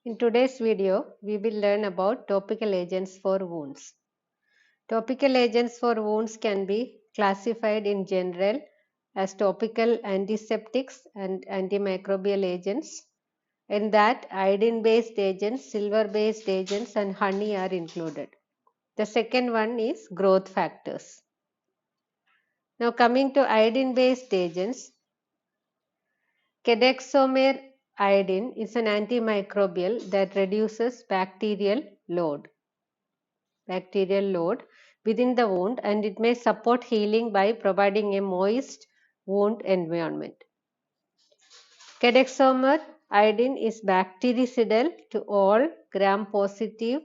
In today's video, we will learn about topical agents for wounds. Topical agents for wounds can be classified in general as topical antiseptics and antimicrobial agents. In that, iodine-based agents, silver-based agents and honey are included. The second one is growth factors. Now coming to iodine-based agents, Kedexomer iodine is an antimicrobial that reduces bacterial load within the wound, and it may support healing by providing a moist wound environment. Kedexomer iodine is bactericidal to all gram-positive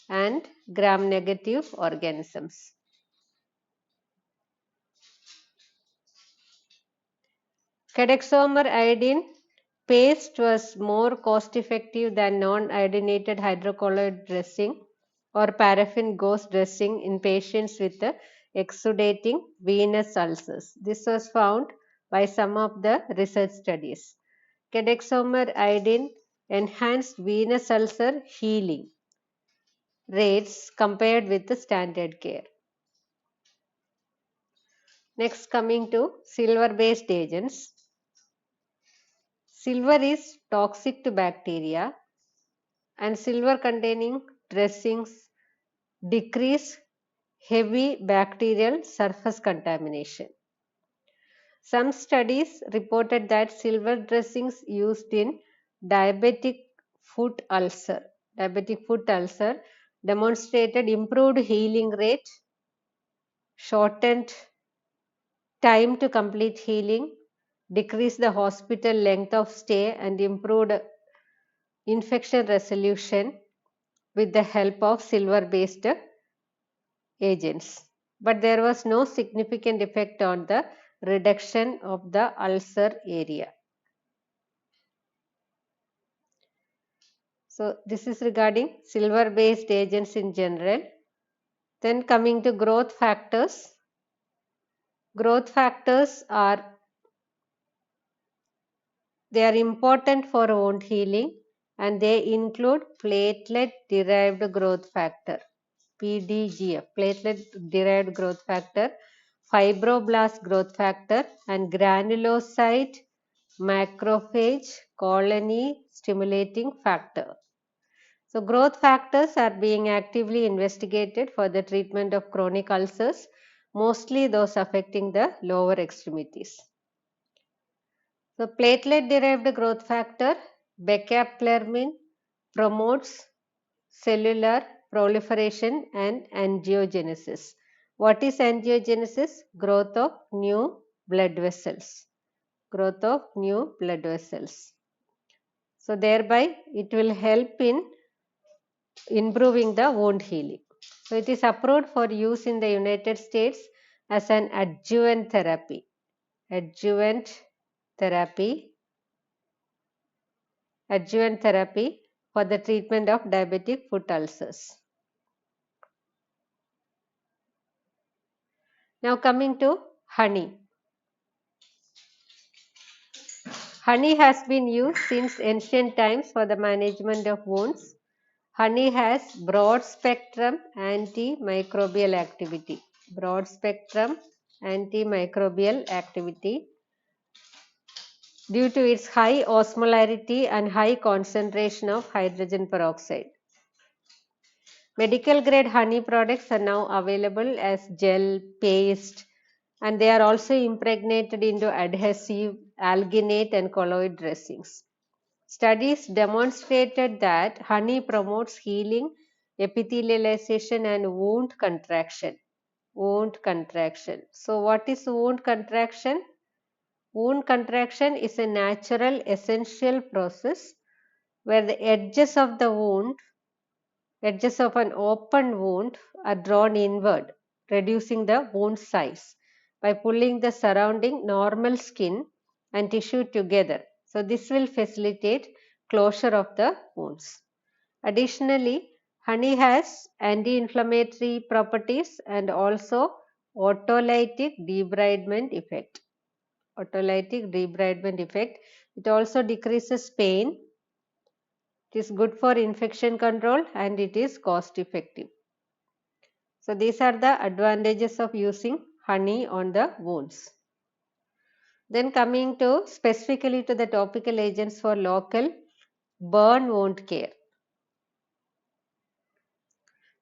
and gram-negative organisms. Kedexomer iodine paste was more cost-effective than non-iodinated hydrocolloid dressing or paraffin gauze dressing in patients with exudating venous ulcers. This was found by some of the research studies. Kedexomer iodine enhanced venous ulcer healing rates compared with the standard care. Next, coming to silver-based agents. Silver is toxic to bacteria, and silver containing dressings decrease heavy bacterial surface contamination. Some studies reported that silver dressings used in diabetic foot ulcer demonstrated improved healing rate, shortened time to complete healing, decreased the hospital length of stay, and improved infection resolution with the help of silver-based agents. But there was no significant effect on the reduction of the ulcer area. So this is regarding silver-based agents in general. Then coming to growth factors. Growth factors are important for wound healing, and they include platelet-derived growth factor, PDGF, platelet-derived growth factor, fibroblast growth factor, and granulocyte macrophage colony stimulating factor. So growth factors are being actively investigated for the treatment of chronic ulcers, mostly those affecting the lower extremities. So platelet-derived growth factor, becaplermin, promotes cellular proliferation and angiogenesis. What is angiogenesis? Growth of new blood vessels. So thereby it will help in improving the wound healing. So it is approved for use in the United States as an adjuvant therapy for the treatment of diabetic foot ulcers. Now coming to honey. Honey has been used since ancient times for the management of wounds. Honey has broad spectrum antimicrobial activity. Due to its high osmolarity and high concentration of hydrogen peroxide. Medical grade honey products are now available as gel, paste, and they are also impregnated into adhesive, alginate and colloid dressings. Studies demonstrated that honey promotes healing, epithelialization and wound contraction. So what is wound contraction? Wound contraction is a natural essential process where the edges of an open wound are drawn inward, reducing the wound size by pulling the surrounding normal skin and tissue together. So this will facilitate closure of the wounds. Additionally, honey has anti-inflammatory properties and also autolytic debridement effect. It also decreases pain It is good for infection control and it is cost effective. So these are the advantages of using honey on the wounds. Then coming to specifically to the topical agents for local burn wound care.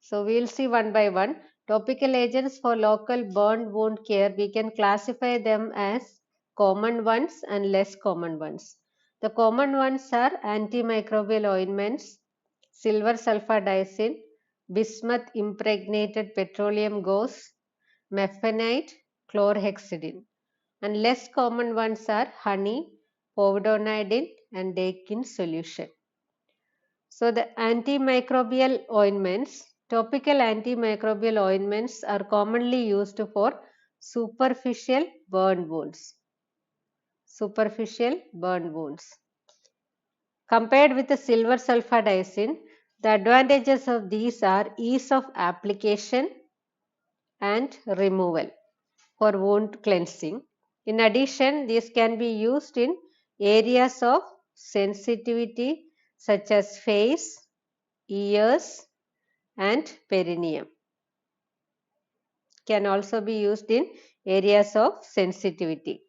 So we will see one by one. Topical agents for local burn wound care, we can classify them as common ones and less common ones. The common ones are antimicrobial ointments, silver sulfadiazine, bismuth impregnated petroleum gauze, mafenide, chlorhexidine. And less common ones are honey, povidone and Dakin solution. So the antimicrobial ointments, topical antimicrobial ointments are commonly used for superficial burn wounds. Superficial burn wounds. Compared with the silver sulfadiazine, the advantages of these are ease of application and removal for wound cleansing. In addition, these can be used in areas of sensitivity such as face, ears and perineum. Can also be used in areas of sensitivity.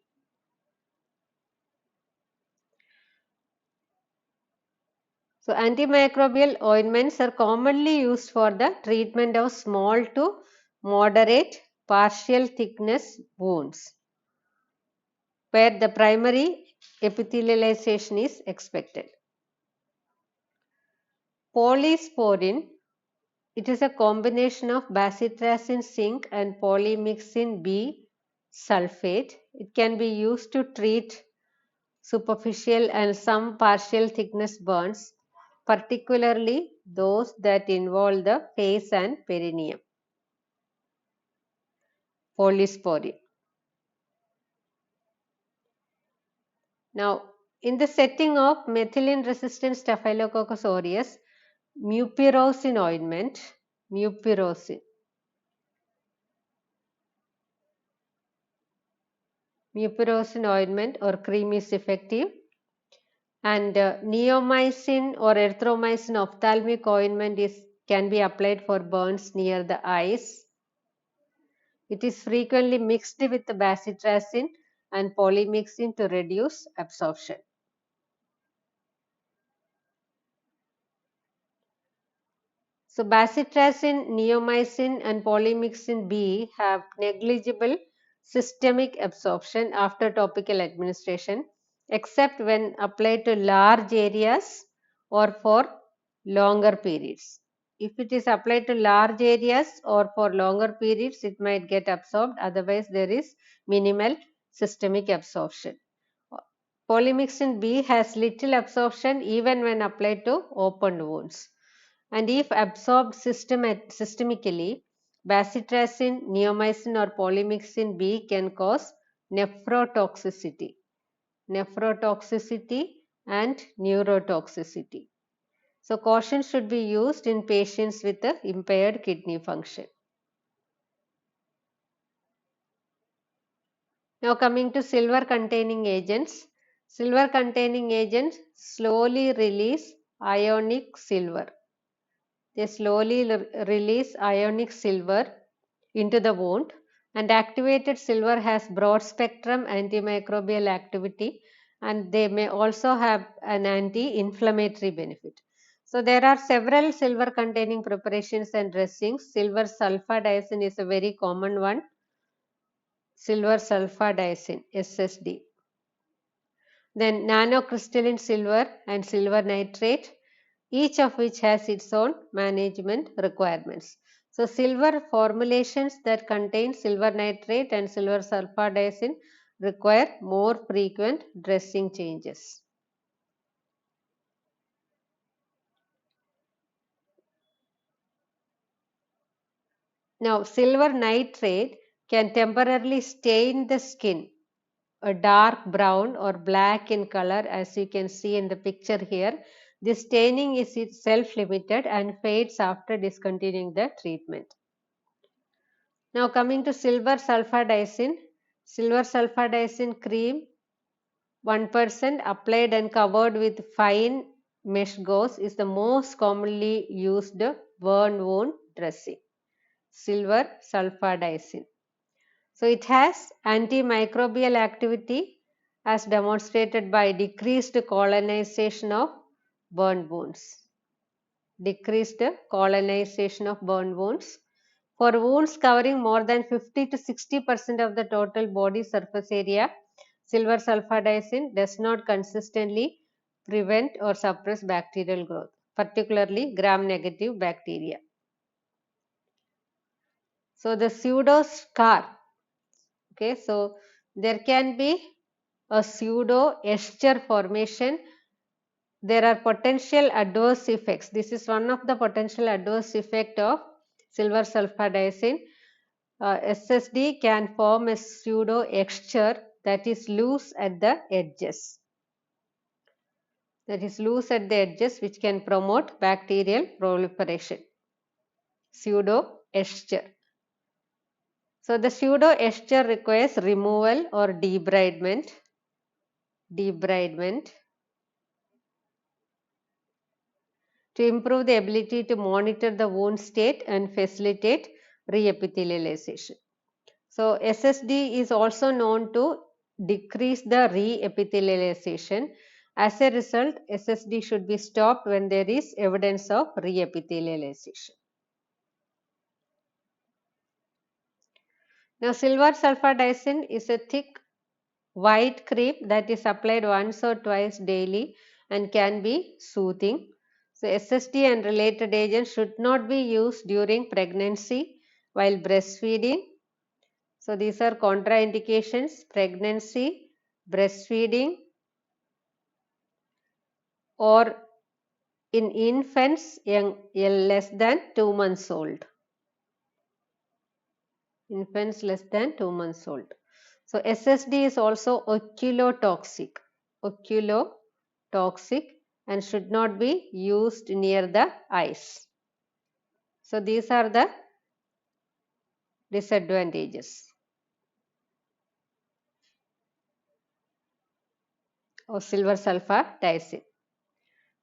So antimicrobial ointments are commonly used for the treatment of small to moderate partial thickness wounds where the primary epithelialization is expected. Polysporin, it is a combination of bacitracin zinc and polymyxin B sulfate. It can be used to treat superficial and some partial thickness burns, particularly those that involve the face and perineum. Polysporin. Now, in the setting of methicillin-resistant Staphylococcus aureus, mupirocin ointment, mupirocin ointment or cream is effective, and neomycin or erythromycin ophthalmic ointment can be applied for burns near the eyes. It is frequently mixed with the bacitracin and polymyxin to reduce absorption. So bacitracin, neomycin and polymyxin B have negligible systemic absorption after topical administration except when applied to large areas or for longer periods. If it is applied to large areas or for longer periods, it might get absorbed, otherwise there is minimal systemic absorption. Polymyxin B has little absorption even when applied to open wounds. And if absorbed systemically, bacitracin, neomycin or polymyxin B can cause nephrotoxicity and neurotoxicity. So caution should be used in patients with impaired kidney function. Now coming to silver containing agents. Silver containing agents slowly release ionic silver. They slowly release ionic silver into the wound, and activated silver has broad spectrum antimicrobial activity, and they may also have an anti-inflammatory benefit. So there are several silver containing preparations and dressings. Silver sulfadiazine is a very common one. Silver sulfadiazine, SSD. Then nanocrystalline silver and silver nitrate, each of which has its own management requirements. So silver formulations that contain silver nitrate and silver sulfadiazine require more frequent dressing changes. Now silver nitrate can temporarily stain the skin a dark brown or black in color, as you can see in the picture here. This staining is self-limited and fades after discontinuing the treatment. Now coming to silver sulfadiazine cream 1% applied and covered with fine mesh gauze is the most commonly used burn wound dressing. Silver sulfadiazine. So it has antimicrobial activity as demonstrated by decreased colonization of burn wounds. Decreased colonization of burn wounds. For wounds covering more than 50 to 60% of the total body surface area, silver sulfadiazine does not consistently prevent or suppress bacterial growth, particularly gram-negative bacteria. So the pseudo scar, okay, so there can be a pseudo eschar formation. There are potential adverse effects. This is one of the potential adverse effect of silver sulfadiazine. SSD can form a pseudo eschar that is loose at the edges. That is loose at the edges, which can promote bacterial proliferation. Pseudo eschar. So the pseudo eschar requires removal or debridement. To improve the ability to monitor the wound state and facilitate reepithelialization. So SSD is also known to decrease the reepithelialization. As a result, SSD should be stopped when there is evidence of reepithelialization. Now silver sulfadiazine is a thick white cream that is applied once or twice daily and can be soothing. So SSD and related agents should not be used during pregnancy, while breastfeeding. So these are contraindications: pregnancy, breastfeeding, or in infants less than 2 months old. Infants less than 2 months old. So SSD is also oculotoxic and should not be used near the eyes. So these are the disadvantages of silver sulfadiazine.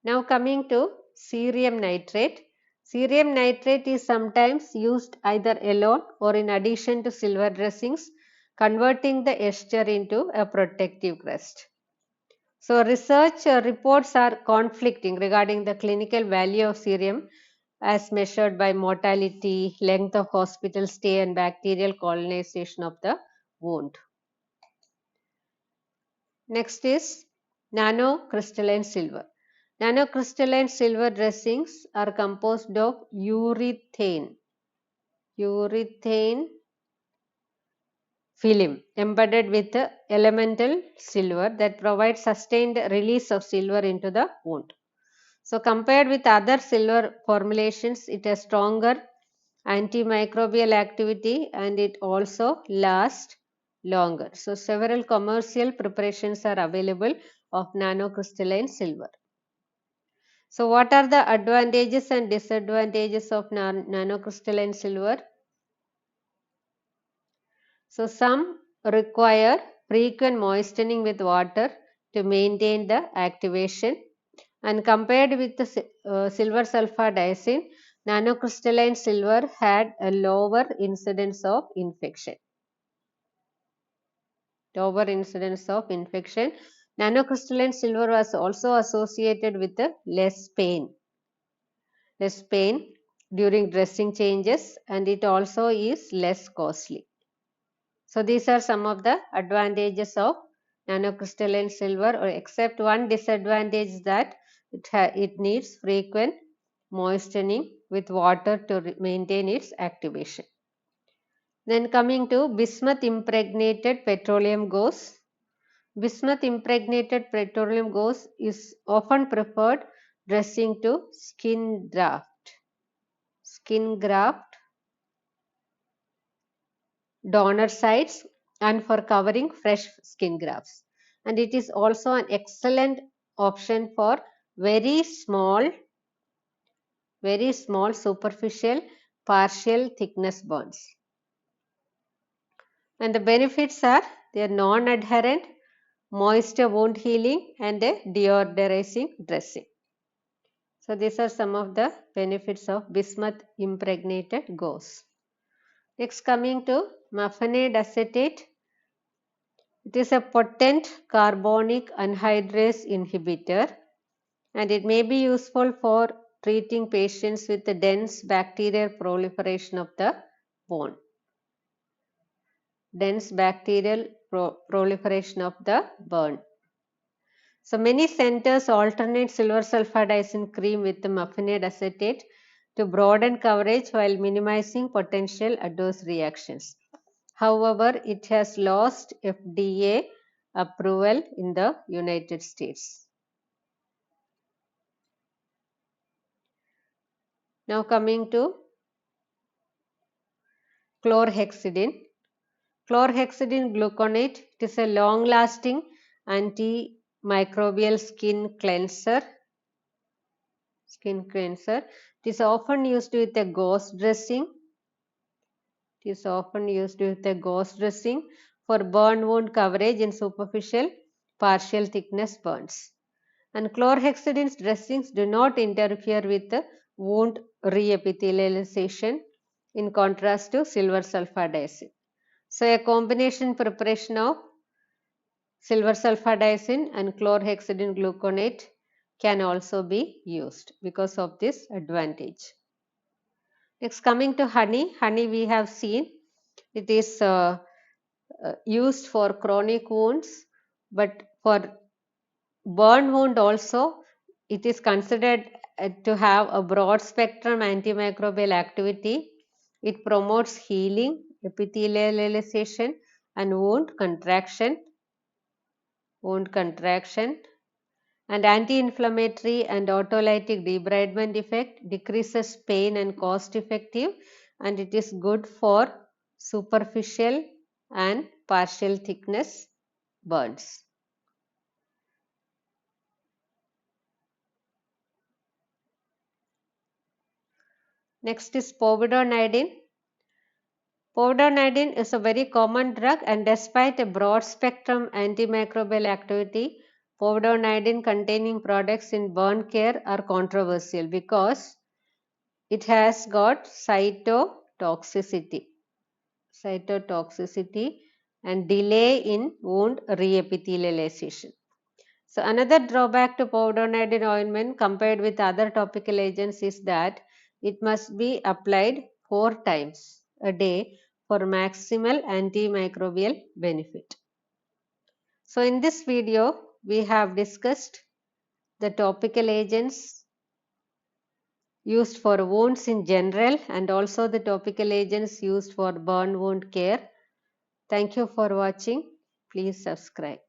Now coming to cerium nitrate. Cerium nitrate is sometimes used either alone or in addition to silver dressings, converting the ester into a protective crust. So research reports are conflicting regarding the clinical value of cerium as measured by mortality, length of hospital stay, and bacterial colonization of the wound. Next is nanocrystalline silver. Nanocrystalline silver dressings are composed of urethane film embedded with elemental silver that provides sustained release of silver into the wound. So compared with other silver formulations, it has stronger antimicrobial activity and it also lasts longer. So several commercial preparations are available of nanocrystalline silver. So what are the advantages and disadvantages of nanocrystalline silver? So some require frequent moistening with water to maintain the activation, and compared with the silver sulfadiazine, nanocrystalline silver had a lower incidence of infection. Nanocrystalline silver was also associated with less pain during dressing changes, and it also is less costly. So these are some of the advantages of nanocrystalline silver, or except one disadvantage that it needs frequent moistening with water to maintain its activation. Then coming to bismuth impregnated petroleum gauze. Bismuth impregnated petroleum gauze is often preferred dressing to skin graft, donor sites, and for covering fresh skin grafts. And it is also an excellent option for very small superficial partial thickness burns. And the benefits are they are non-adherent, moisture wound healing, and a deodorizing dressing. So these are some of the benefits of bismuth impregnated gauze. Next, coming to mafenide acetate. It is a potent carbonic anhydrase inhibitor and it may be useful for treating patients with the dense bacterial proliferation of the bone. Dense bacterial proliferation of the bone. So many centers alternate silver sulfadiazine cream with the mafenide acetate to broaden coverage while minimizing potential adverse reactions. However, it has lost FDA approval in the United States. Now coming to chlorhexidine. Chlorhexidine gluconate, it is a long-lasting antimicrobial skin cleanser. It is often used with a gauze dressing. It is often used with a gauze dressing for burn wound coverage in superficial partial thickness burns. And chlorhexidine dressings do not interfere with the wound reepithelialization in contrast to silver sulfadiazine. So a combination preparation of silver sulfadiazine and chlorhexidine gluconate can also be used because of this advantage. Next, coming to honey. Honey we have seen it is used for chronic wounds, but for burn wound also it is considered to have a broad spectrum antimicrobial activity. It promotes healing, epithelialization and wound contraction and anti-inflammatory and autolytic debridement effect, decreases pain and cost effective, and it is good for superficial and partial thickness burns. Next is povidone. Povidone is a very common drug and despite a broad spectrum antimicrobial activity, povidone containing products in burn care are controversial because it has got cytotoxicity and delay in wound reepithelialization. So another drawback to povidone ointment compared with other topical agents is that it must be applied 4 times a day for maximal antimicrobial benefit. So in this video, we have discussed the topical agents used for wounds in general and also the topical agents used for burn wound care. Thank you for watching. Please subscribe.